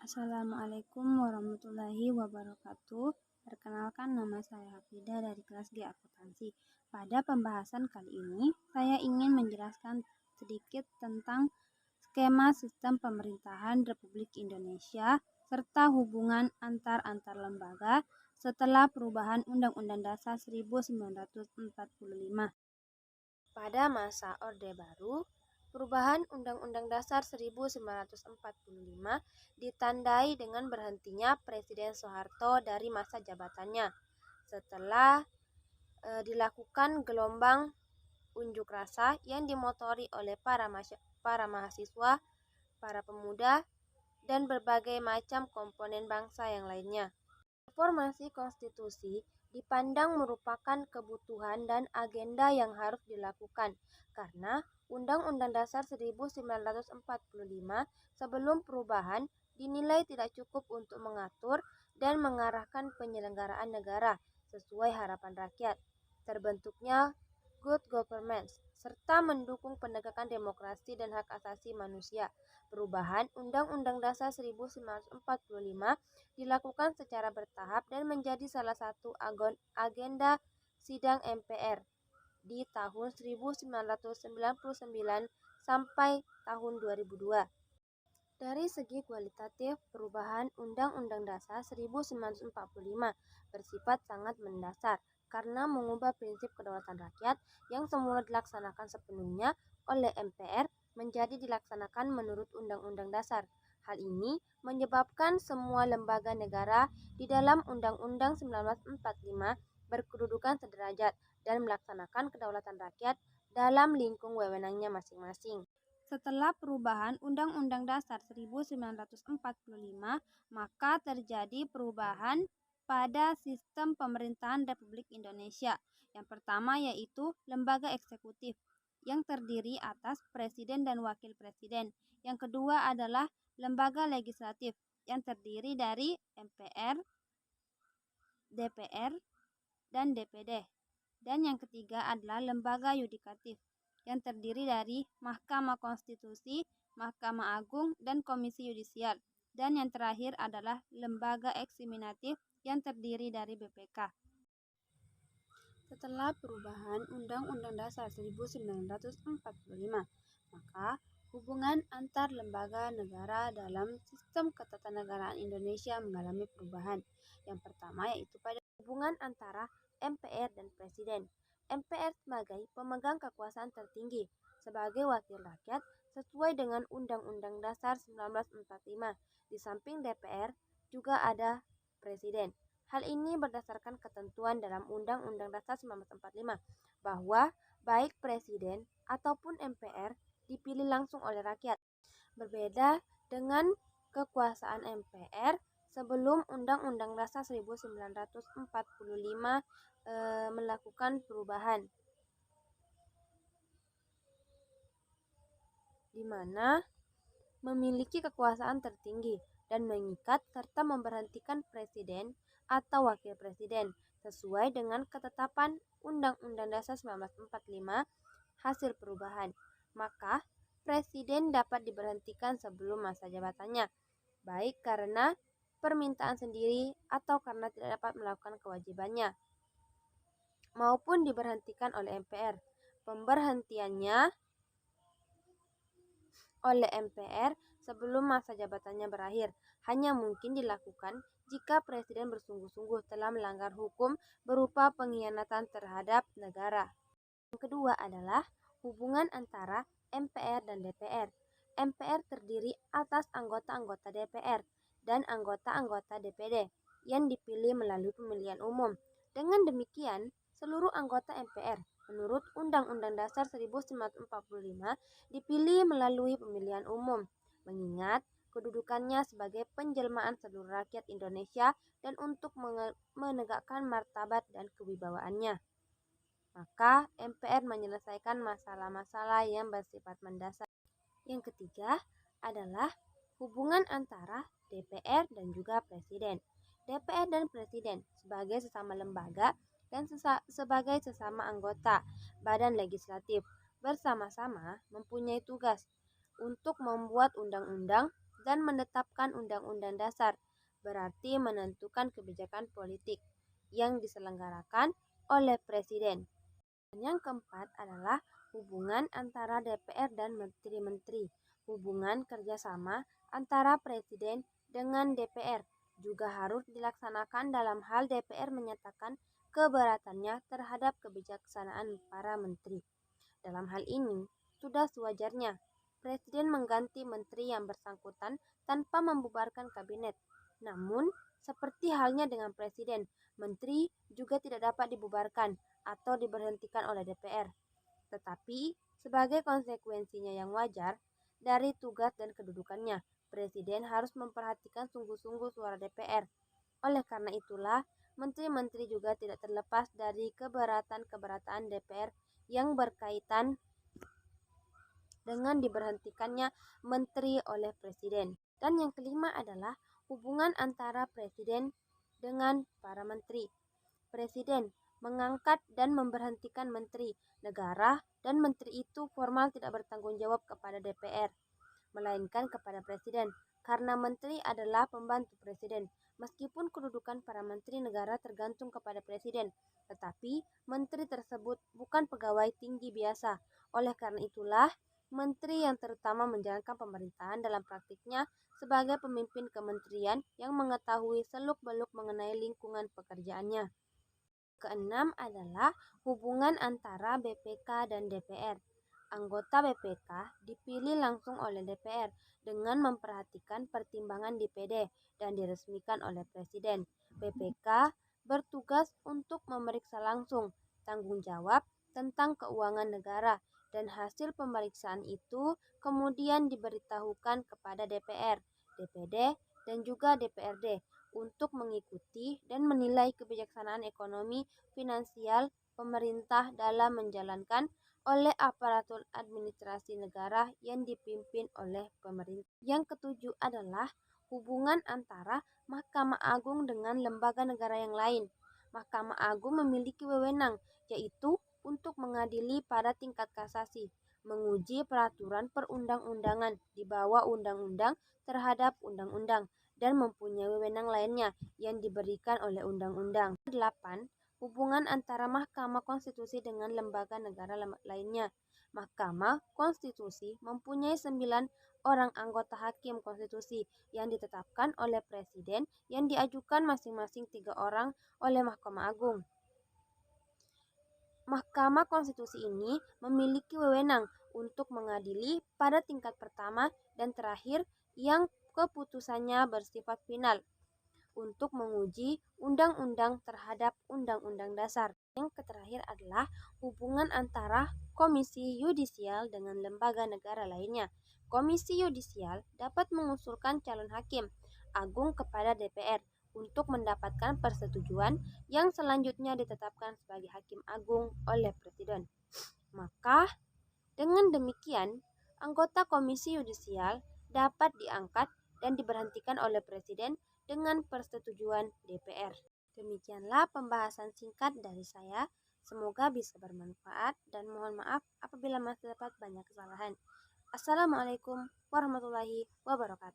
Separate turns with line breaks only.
Assalamualaikum warahmatullahi wabarakatuh. Perkenalkan, nama saya Hafida dari kelas G Akuntansi. Pada pembahasan kali ini, saya ingin menjelaskan sedikit tentang skema sistem pemerintahan Republik Indonesia serta hubungan antar lembaga setelah perubahan Undang-Undang Dasar 1945. Pada masa Orde Baru, perubahan Undang-Undang Dasar 1945 ditandai dengan berhentinya Presiden Soeharto dari masa jabatannya setelah dilakukan gelombang unjuk rasa yang dimotori oleh para mahasiswa, para pemuda, dan berbagai macam komponen bangsa yang lainnya. Reformasi konstitusi dipandang merupakan kebutuhan dan agenda yang harus dilakukan karena Undang-Undang Dasar 1945 sebelum perubahan dinilai tidak cukup untuk mengatur dan mengarahkan penyelenggaraan negara sesuai harapan rakyat, terbentuknya good governance, serta mendukung penegakan demokrasi dan hak asasi manusia. Perubahan Undang-Undang Dasar 1945 dilakukan secara bertahap dan menjadi salah satu agenda sidang MPR di tahun 1999 sampai tahun 2002. Dari segi kualitatif, perubahan Undang-Undang Dasar 1945 bersifat sangat mendasar karena mengubah prinsip kedaulatan rakyat yang semula dilaksanakan sepenuhnya oleh MPR menjadi dilaksanakan menurut Undang-Undang Dasar. Hal ini menyebabkan semua lembaga negara di dalam Undang-Undang 1945 berkedudukan sederajat dan melaksanakan kedaulatan rakyat dalam lingkung wewenangnya masing-masing. Setelah perubahan Undang-Undang Dasar 1945, maka terjadi perubahan pada sistem pemerintahan Republik Indonesia. Yang pertama yaitu lembaga eksekutif yang terdiri atas presiden dan wakil presiden. Yang kedua adalah lembaga legislatif yang terdiri dari MPR, DPR, dan DPD. Dan yang ketiga adalah lembaga yudikatif yang terdiri dari Mahkamah Konstitusi, Mahkamah Agung, dan Komisi Yudisial. Dan yang terakhir adalah lembaga eksaminatif yang terdiri dari BPK. Setelah perubahan Undang-Undang Dasar 1945, maka hubungan antar lembaga negara dalam sistem ketatanegaraan Indonesia mengalami perubahan. Yang pertama yaitu pada hubungan antara MPR dan Presiden. MPR sebagai pemegang kekuasaan tertinggi sebagai wakil rakyat sesuai dengan Undang-Undang Dasar 1945. Di samping DPR juga ada Presiden. Hal ini berdasarkan ketentuan dalam Undang-Undang Dasar 1945 bahwa baik Presiden ataupun MPR dipilih langsung oleh rakyat. Berbeda dengan kekuasaan MPR sebelum Undang-Undang Dasar 1945 melakukan perubahan, di mana memiliki kekuasaan tertinggi dan mengikat serta memberhentikan presiden atau wakil presiden sesuai dengan ketetapan Undang-Undang Dasar 1945 hasil perubahan. Maka presiden dapat diberhentikan sebelum masa jabatannya, baik karena permintaan sendiri atau karena tidak dapat melakukan kewajibannya, maupun diberhentikan oleh MPR. Pemberhentiannya oleh MPR sebelum masa jabatannya berakhir hanya mungkin dilakukan jika Presiden bersungguh-sungguh telah melanggar hukum berupa pengkhianatan terhadap negara. Yang kedua adalah hubungan antara MPR dan DPR. MPR terdiri atas anggota-anggota DPR dan anggota-anggota DPD yang dipilih melalui pemilihan umum. Dengan demikian, seluruh anggota MPR menurut Undang-Undang Dasar 1945 dipilih melalui pemilihan umum, mengingat kedudukannya sebagai penjelmaan seluruh rakyat Indonesia dan untuk menegakkan martabat dan kewibawaannya. Maka MPR menyelesaikan masalah-masalah yang bersifat mendasar. Yang ketiga adalah hubungan antara DPR dan juga Presiden. DPR dan Presiden sebagai sesama lembaga dan sebagai sesama anggota badan legislatif bersama-sama mempunyai tugas untuk membuat undang-undang dan menetapkan undang-undang dasar, berarti menentukan kebijakan politik yang diselenggarakan oleh presiden. Dan yang keempat adalah hubungan antara DPR dan menteri-menteri. Hubungan kerjasama antara presiden dengan DPR juga harus dilaksanakan dalam hal DPR menyatakan keberatannya terhadap kebijaksanaan para menteri. Dalam hal ini, sudah sewajarnya presiden mengganti menteri yang bersangkutan tanpa membubarkan kabinet. Namun, seperti halnya dengan presiden, menteri juga tidak dapat dibubarkan atau diberhentikan oleh DPR. Tetapi, sebagai konsekuensinya yang wajar dari tugas dan kedudukannya, presiden harus memperhatikan sungguh-sungguh suara DPR. Oleh karena itulah, menteri-menteri juga tidak terlepas dari keberatan-keberatan DPR yang berkaitan dengan diberhentikannya menteri oleh presiden. Dan yang kelima adalah hubungan antara presiden dengan para menteri. Presiden mengangkat dan memberhentikan menteri negara dan menteri itu formal tidak bertanggung jawab kepada DPR, melainkan kepada presiden, karena menteri adalah pembantu presiden. Meskipun kedudukan para menteri negara tergantung kepada presiden, tetapi menteri tersebut bukan pegawai tinggi biasa. Oleh karena itulah, menteri yang terutama menjalankan pemerintahan dalam praktiknya sebagai pemimpin kementerian yang mengetahui seluk-beluk mengenai lingkungan pekerjaannya. Keenam adalah hubungan antara BPK dan DPR. Anggota BPK dipilih langsung oleh DPR dengan memperhatikan pertimbangan DPD dan diresmikan oleh Presiden. BPK bertugas untuk memeriksa langsung tanggung jawab tentang keuangan negara dan hasil pemeriksaan itu kemudian diberitahukan kepada DPR, DPD, dan juga DPRD untuk mengikuti dan menilai kebijaksanaan ekonomi finansial pemerintah dalam menjalankan oleh aparatur administrasi negara yang dipimpin oleh pemerintah. Yang ketujuh adalah hubungan antara Mahkamah Agung dengan lembaga negara yang lain. Mahkamah Agung memiliki wewenang, yaitu untuk mengadili pada tingkat kasasi, menguji peraturan perundang-undangan di bawah undang-undang terhadap undang-undang, dan mempunyai wewenang lainnya yang diberikan oleh undang-undang. 8. Hubungan antara Mahkamah Konstitusi dengan lembaga negara lainnya. Mahkamah Konstitusi mempunyai 9 orang anggota hakim konstitusi yang ditetapkan oleh presiden yang diajukan masing-masing 3 orang oleh Mahkamah Agung. Mahkamah Konstitusi ini memiliki wewenang untuk mengadili pada tingkat pertama dan terakhir yang keputusannya bersifat final untuk menguji undang-undang terhadap undang-undang dasar. Yang terakhir adalah hubungan antara Komisi Yudisial dengan lembaga negara lainnya. Komisi Yudisial dapat mengusulkan calon hakim agung kepada DPR untuk mendapatkan persetujuan yang selanjutnya ditetapkan sebagai hakim agung oleh presiden. Maka dengan demikian, anggota Komisi Yudisial dapat diangkat dan diberhentikan oleh presiden dengan persetujuan DPR. Demikianlah pembahasan singkat dari saya. Semoga bisa bermanfaat dan mohon maaf apabila masih terdapat banyak kesalahan. Assalamualaikum warahmatullahi wabarakatuh.